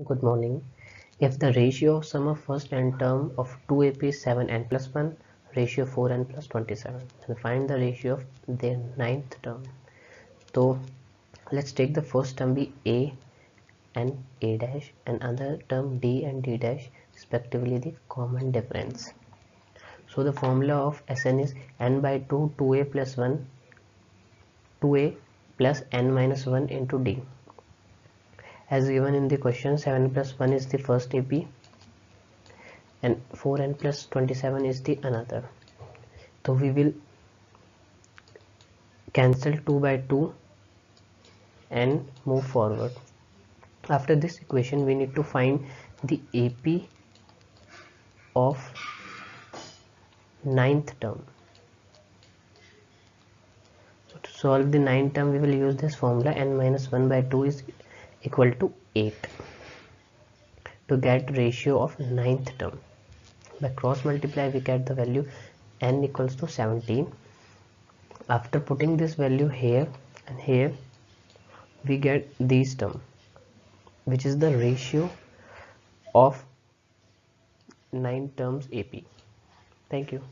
Good morning. If the ratio of sum of first n term of 2AP is 7n plus 1, ratio 4n plus 27, then find the ratio of their ninth term. So let's take the first term be a and a dash and other term d and d dash respectively the common difference. So the formula of Sn is n by 2 2a plus 1 2a plus n minus 1 into d. As given in the question, 7 plus 1 is the first AP and 4n plus 27 is the another. So we will cancel 2 by 2 and move forward. After this equation we need to find the AP of ninth term. So to solve the ninth term we will use this formula, n minus 1 by 2 is equal to 8 to get ratio of ninth term. By cross multiply we get the value n equals to 17. After putting this value here and here we get these term, which is the ratio of 9 terms AP. Thank you.